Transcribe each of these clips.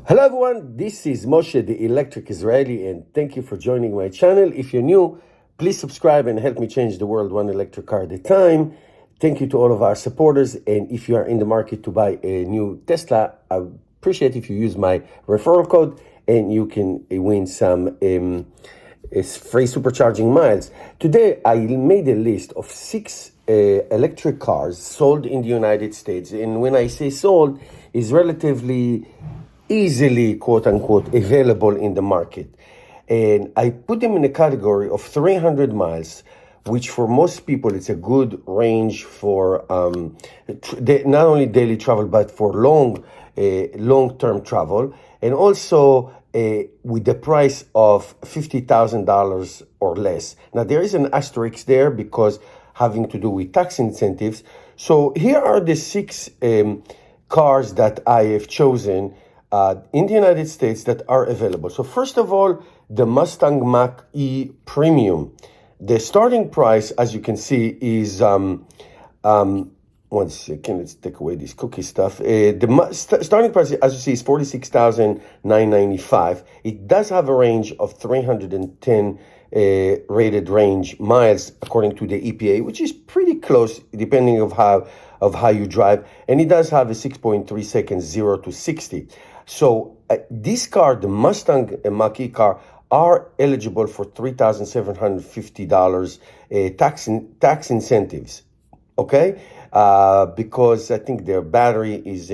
Hello everyone, this is Moshe, the Electric Israeli, and thank you for joining my channel. If you're new, please subscribe and help me change the world one electric car at a time. Thank you to all of our supporters, and if you are in the market to buy a new Tesla, I would appreciate if you use my referral code and you can win some free supercharging miles. Today I made a list of 6 electric cars sold in the United States, and when I say sold, is relatively easily, quote unquote, available in the market. And I put them in a category of 300 miles, which for most people, it's a good range for not only daily travel, but for long-term travel. And also with the price of $50,000 or less. Now, there is an asterisk there because having to do with tax incentives. So here are the 6 cars that I have chosen in the United States that are available. So first of all, the Mustang Mach-E Premium. The starting price, as you can see, is, 1 second, let's take away this cookie stuff. The starting price, as you see, is $46,995. It does have a range of 310 rated range miles, according to the EPA, which is pretty close, depending of how you drive. And it does have a 6.3 seconds, 0 to 60. So this car, the Mustang Mach-E car, are eligible for $3,750 tax incentives, okay? Because I think their battery is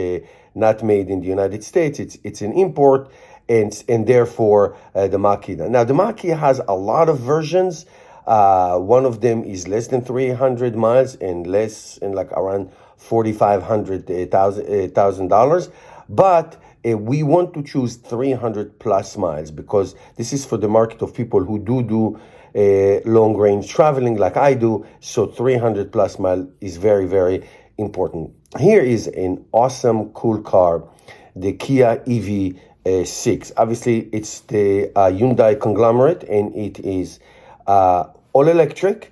not made in the United States. It's an import, and therefore the Mach-E. Now, the Mach-E has a lot of versions. One of them is less than 300 miles and like around $4,500,000. But we want to choose 300 plus miles because this is for the market of people who do long range traveling like I do. So 300 plus mile is very, very important. Here is an awesome, cool car, the Kia EV6. Obviously, it's the Hyundai conglomerate, and it is all electric,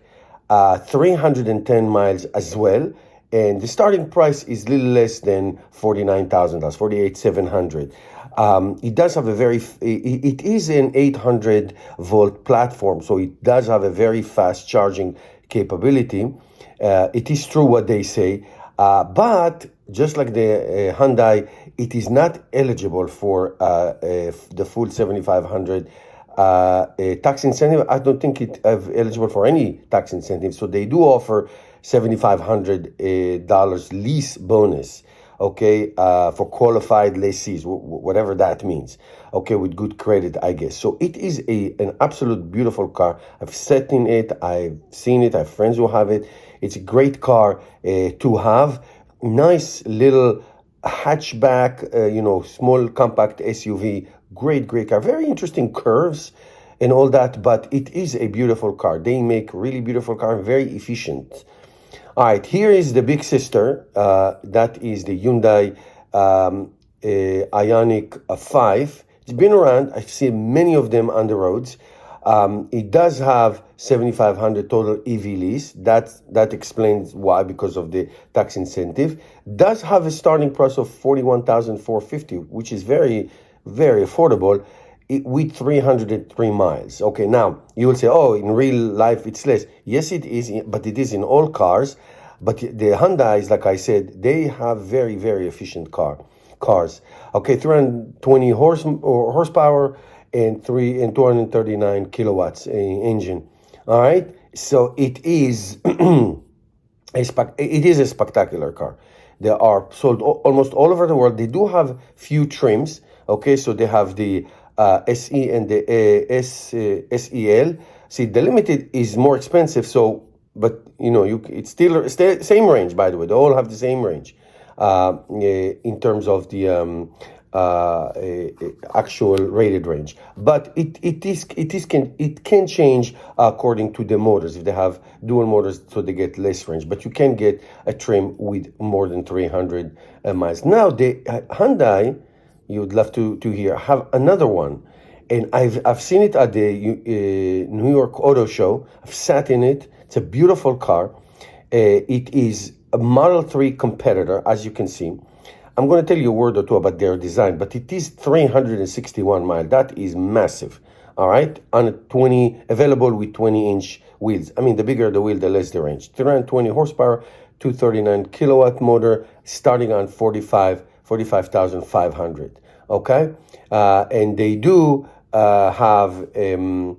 310 miles as well. And the starting price is a little less than $49,000, $48,700. It does have it is an 800 volt platform, so it does have a very fast charging capability. It is true what they say, but just like the Hyundai, it is not eligible for the full $7,500 tax incentive. I don't think it is eligible for any tax incentive. So they do offer $7,500 lease bonus, okay, for qualified lessees, whatever that means, okay, with good credit, I guess. So it is an absolute beautiful car. I've sat in it, I've seen it, I have friends who have it. It's a great car to have. Nice little hatchback, small compact SUV, great car. Very interesting curves and all that, but it is a beautiful car. They make really beautiful car, very efficient. All right, here is the big sister. That is the Hyundai Ioniq 5. It's been around. I've seen many of them on the roads. It does have $7,500 total EV lease. That explains why, because of the tax incentive. Does have a starting price of $41,450, which is very, very affordable, with 303 miles. Okay, now you will say, oh, in real life it's less. Yes, it is, but it is in all cars. But the Hyundais, like I said, they have very, very efficient cars. Okay, 320 horsepower and 239 kilowatts engine. All right, so it is a spectacular car. They are sold almost all over the world. They do have few trims. Okay, so they have the SE and the SEL. See, the limited is more expensive, so, but it's still same range, by the way. They all have the same range in terms of the actual rated range. But it can change according to the motors. If they have dual motors, so they get less range, but you can get a trim with more than 300 miles. Now, the Hyundai, you would love to hear, have another one, and I've seen it at the New York Auto Show. I've sat in it. It's a beautiful car. It is a Model 3 competitor, as you can see. I'm going to tell you a word or two about their design, but it is 361 miles. That is massive. All right, on a 20, available with 20-inch wheels. I mean, the bigger the wheel, the less the range. 320 horsepower, 239 kilowatt motor, starting on 45,500. Okay, and they do have a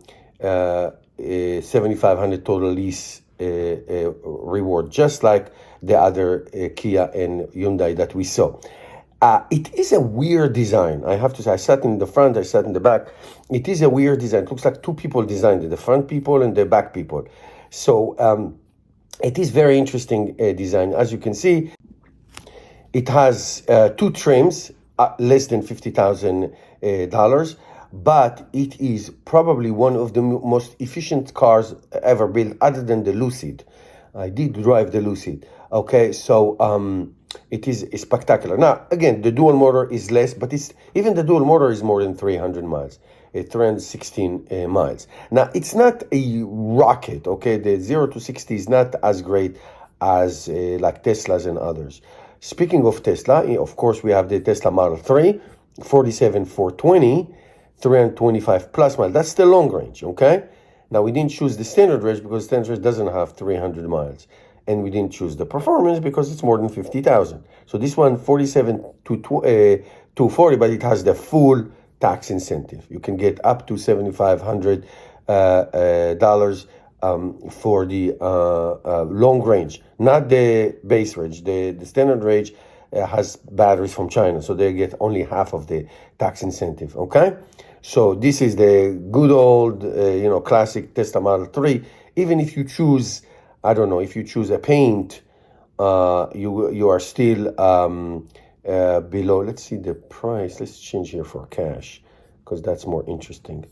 7,500 total lease reward, just like the other Kia and Hyundai that we saw. It is a weird design, I have to say. I sat in the front, I sat in the back. It is a weird design. It looks like two people designed it, the front people and the back people. So it is very interesting design. As you can see, it has two trims, less than $50,000, but it is probably one of the most efficient cars ever built, other than the Lucid. I did drive the Lucid. Okay, so it is spectacular. Now, again, the dual motor is less, but even the dual motor is more than 300 miles, 316 miles. Now, it's not a rocket, okay? The 0 to 60 is not as great as like Teslas and others. Speaking of Tesla, of course, we have the Tesla Model 3, 47,420, 325 plus miles. That's the long range, okay? Now, we didn't choose the standard range because standard range doesn't have 300 miles. And we didn't choose the performance because it's more than 50,000. So this one, 47 to 240, but it has the full tax incentive. You can get up to $7,500 for the long range, not the base range. The standard range has batteries from China, so they get only half of the tax incentive, okay? So this is the good old, classic Tesla Model 3. Even if you choose, I don't know, if you choose a paint, you are still below. Let's see the price. Let's change here for cash, because that's more interesting.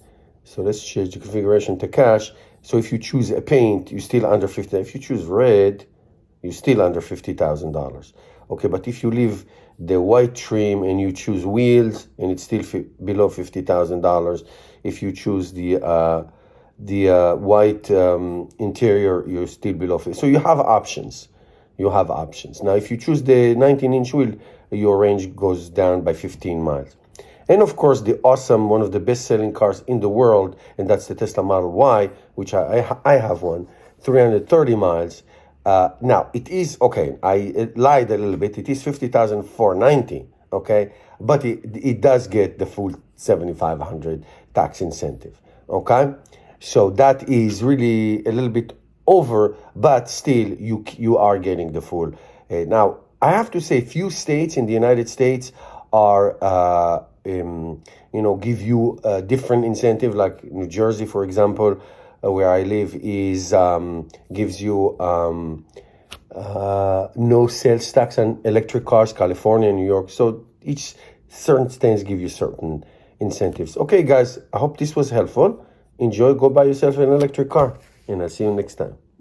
So let's change the configuration to cash. So if you choose a paint, you're still under 50. If you choose red, you're still under $50,000. Okay, but if you leave the white trim and you choose wheels, and it's still below $50,000. If you choose the white interior, you're still below 50. So you have options. You have options. Now, if you choose the 19-inch wheel, your range goes down by 15 miles. And of course, the awesome, one of the best-selling cars in the world, and that's the Tesla Model Y, which I have one, 330 miles. Now, it is, okay, I lied a little bit. It is 50,490, okay? But it does get the full 7,500 tax incentive, okay? So that is really a little bit over, but still you are getting the full. Now, I have to say, few states in the United States are, give you a different incentive, like New Jersey, for example, where I live, is gives you no sales tax on electric cars. California, New York. So each certain states give you certain incentives. Okay, guys, I hope this was helpful. Enjoy. Go buy yourself an electric car, and I'll see you next time.